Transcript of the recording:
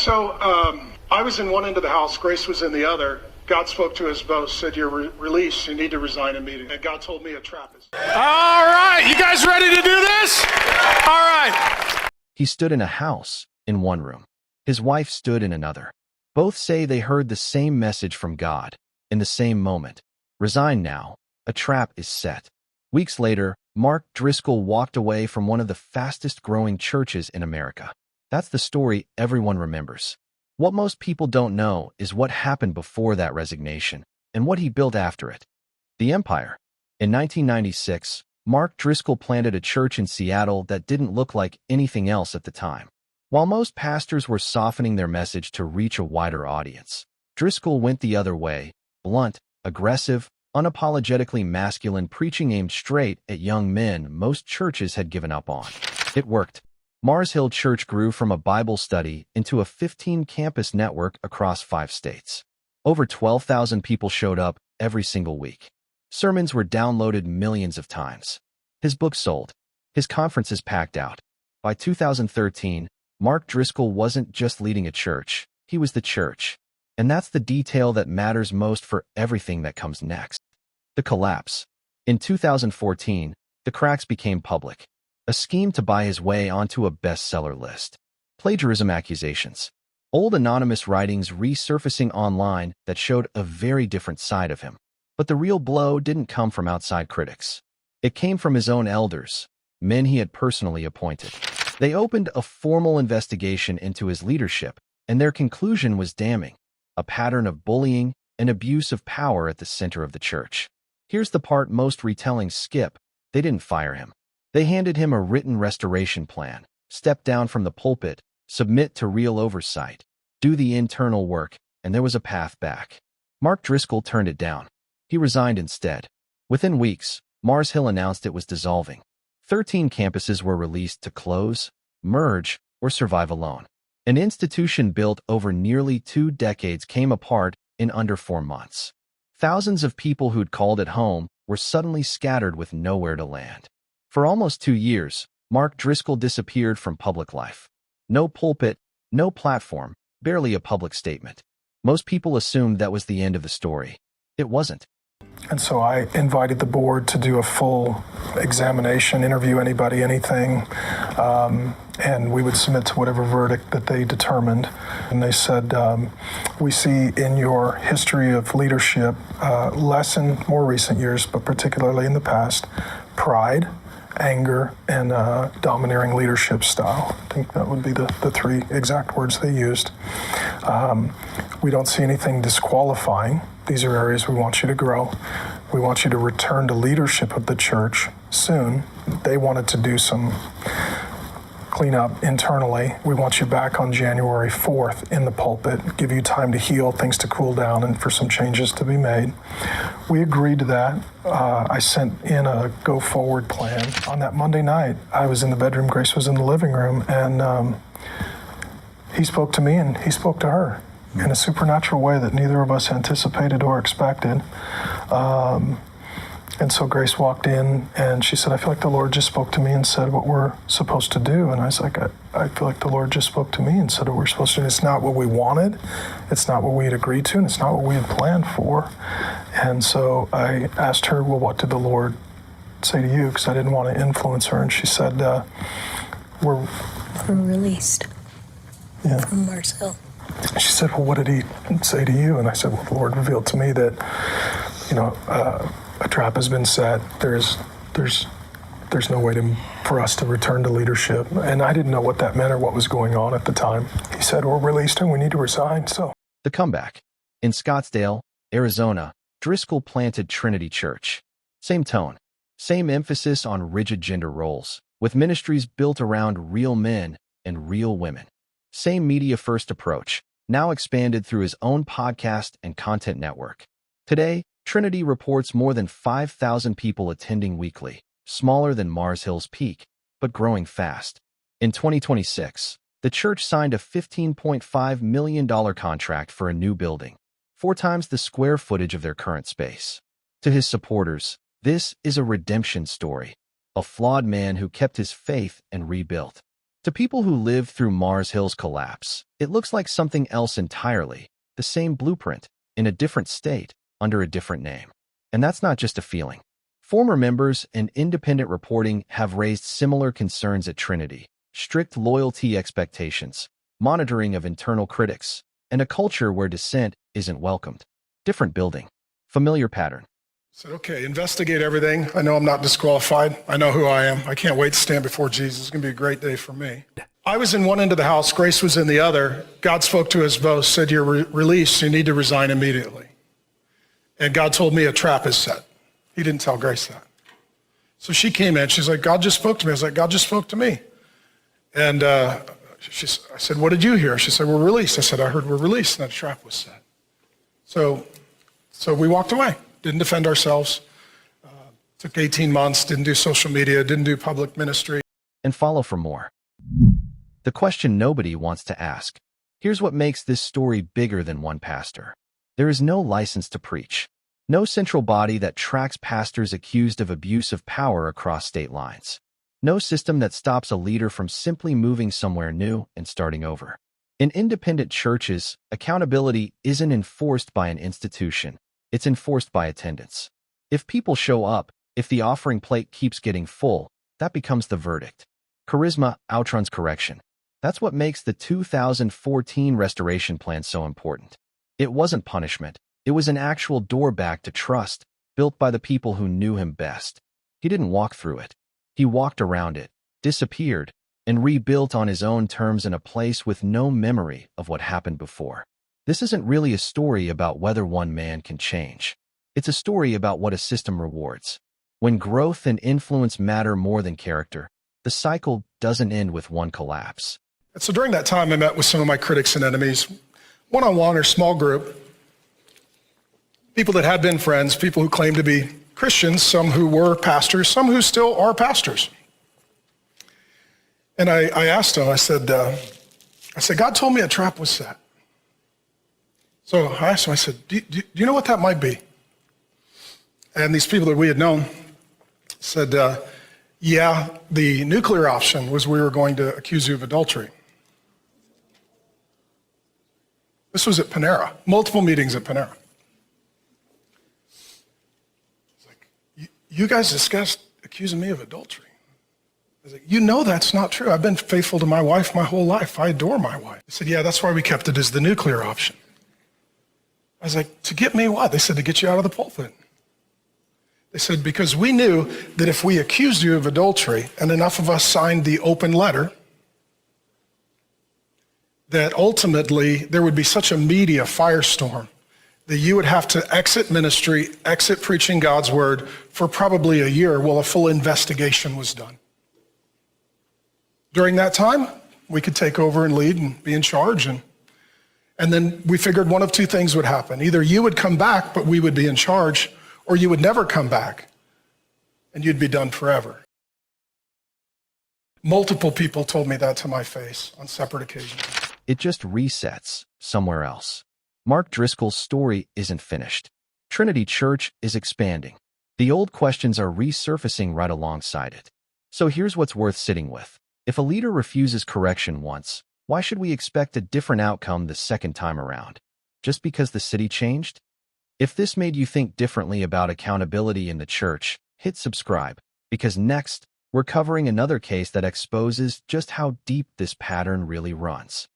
I was in one end of the house, Grace was in the other. God spoke to us both, said, you're released, you need to resign immediately. And God told me a trap is... All right, you guys ready to do this? All right. He stood in a house in one room. His wife stood in another. Both say they heard the same message from God in the same moment. Resign now. A trap is set. Weeks later, Mark Driscoll walked away from one of the fastest-growing churches in America. That's the story everyone remembers. What most people don't know is what happened before that resignation and what he built after it. The empire. In 1996, Mark Driscoll planted a church in Seattle that didn't look like anything else at the time. While most pastors were softening their message to reach a wider audience, Driscoll went the other way, blunt, aggressive, unapologetically masculine preaching aimed straight at young men most churches had given up on. It worked. Mars Hill Church grew from a Bible study into a 15-campus network across 5 states. Over 12,000 people showed up every single week. Sermons were downloaded millions of times. His books sold. His conferences packed out. By 2013, Mark Driscoll wasn't just leading a church, he was the church. And that's the detail that matters most for everything that comes next. The collapse. In 2014, the cracks became public. A scheme to buy his way onto a bestseller list. Plagiarism accusations. Old anonymous writings resurfacing online that showed a very different side of him. But the real blow didn't come from outside critics. It came from his own elders, men he had personally appointed. They opened a formal investigation into his leadership, and their conclusion was damning. A pattern of bullying and abuse of power at the center of the church. Here's the part most retellings skip. They didn't fire him. They handed him a written restoration plan, step down from the pulpit, submit to real oversight, do the internal work, and there was a path back. Mark Driscoll turned it down. He resigned instead. Within weeks, Mars Hill announced it was dissolving. 13 campuses were released to close, merge, or survive alone. An institution built over nearly 2 decades came apart in under 4 months. Thousands of people who'd called it home were suddenly scattered with nowhere to land. For almost 2 years, Mark Driscoll disappeared from public life. No pulpit, no platform, barely a public statement. Most people assumed that was the end of the story. It wasn't. And so I invited the board to do a full examination, interview anybody, anything, and we would submit to whatever verdict that they determined. And they said, we see in your history of leadership, less in more recent years, but particularly in the past, pride, anger, and domineering leadership style. I think that would be the 3 exact words they used. We don't see anything disqualifying. These are areas we want you to grow. We want you to return to leadership of the church soon. They wanted to do some cleanup internally. We want you back on January 4th in the pulpit, give you time to heal, things to cool down, and for some changes to be made. We agreed to that. I sent in a go-forward plan. On that Monday night, I was in the bedroom, Grace was in the living room, and he spoke to me and he spoke to her in a supernatural way that neither of us anticipated or expected. And so Grace walked in and she said, I feel like the Lord just spoke to me and said what we're supposed to do. And I was like, I feel like the Lord just spoke to me and said what we're supposed to do. It's not what we wanted. It's not what we had agreed to. And it's not what we had planned for. And so I asked her, well, what did the Lord say to you? Because I didn't want to influence her. And she said, we're released yeah. from Mars Hill. She said, well, what did he say to you? And I said, well, the Lord revealed to me that, a trap has been set. There's no way for us to return to leadership. And I didn't know what that meant or what was going on at the time. He said, we're released and we need to resign. So the comeback. In Scottsdale, Arizona, Driscoll planted Trinity Church. Same tone, same emphasis on rigid gender roles, with ministries built around real men and real women. Same media-first approach, now expanded through his own podcast and content network. Today, Trinity reports more than 5,000 people attending weekly, smaller than Mars Hill's peak, but growing fast. In 2026, the church signed a $15.5 million contract for a new building, 4 times the square footage of their current space. To his supporters, this is a redemption story, a flawed man who kept his faith and rebuilt. To people who lived through Mars Hill's collapse, it looks like something else entirely, the same blueprint, in a different state, under a different name. And that's not just a feeling. Former members and independent reporting have raised similar concerns at Trinity: strict loyalty expectations, monitoring of internal critics, and a culture where dissent isn't welcomed. Different building. Familiar pattern. Said, okay, investigate everything. I know I'm not disqualified. I know who I am. I can't wait to stand before Jesus. It's going to be a great day for me. I was in one end of the house. Grace was in the other. God spoke to us both, said, you're released. You need to resign immediately. And God told me a trap is set. He didn't tell Grace that. So she came in. She's like, God just spoke to me. I was like, God just spoke to me. And I said, what did you hear? She said, we're released. I said, I heard we're released. And that trap was set. So we walked away. Didn't defend ourselves. Took 18 months, didn't do social media, didn't do public ministry. And follow for more. The question nobody wants to ask. Here's what makes this story bigger than one pastor. There is no license to preach. No central body that tracks pastors accused of abuse of power across state lines. No system that stops a leader from simply moving somewhere new and starting over. In independent churches, accountability isn't enforced by an institution. It's enforced by attendance. If people show up, if the offering plate keeps getting full, that becomes the verdict. Charisma outruns correction. That's what makes the 2014 restoration plan so important. It wasn't punishment. It was an actual door back to trust, built by the people who knew him best. He didn't walk through it. He walked around it, disappeared, and rebuilt on his own terms in a place with no memory of what happened before. This isn't really a story about whether one man can change. It's a story about what a system rewards. When growth and influence matter more than character, the cycle doesn't end with one collapse. And so during that time, I met with some of my critics and enemies, one-on-one or small group, people that had been friends, people who claimed to be Christians, some who were pastors, some who still are pastors. And I asked them, I said, God told me a trap was set. So I asked him, I said, do you know what that might be? And these people that we had known said, yeah, the nuclear option was we were going to accuse you of adultery. This was at Panera, multiple meetings at Panera. It's like, you guys discussed accusing me of adultery. I was like, you know that's not true. I've been faithful to my wife my whole life. I adore my wife. They said, yeah, that's why we kept it as the nuclear option. I was like, to get me what? They said, to get you out of the pulpit. They said, because we knew that if we accused you of adultery and enough of us signed the open letter, that ultimately there would be such a media firestorm that you would have to exit ministry, exit preaching God's word for probably a year while a full investigation was done. During that time, we could take over and lead and be in charge. And then we figured one of two things would happen. Either you would come back, but we would be in charge, or you would never come back, and you'd be done forever. Multiple people told me that to my face on separate occasions. It just resets somewhere else. Mark Driscoll's story isn't finished. Trinity Church is expanding. The old questions are resurfacing right alongside it. So here's what's worth sitting with. If a leader refuses correction once, why should we expect a different outcome the second time around? Just because the city changed? If this made you think differently about accountability in the church, hit subscribe, because next, we're covering another case that exposes just how deep this pattern really runs.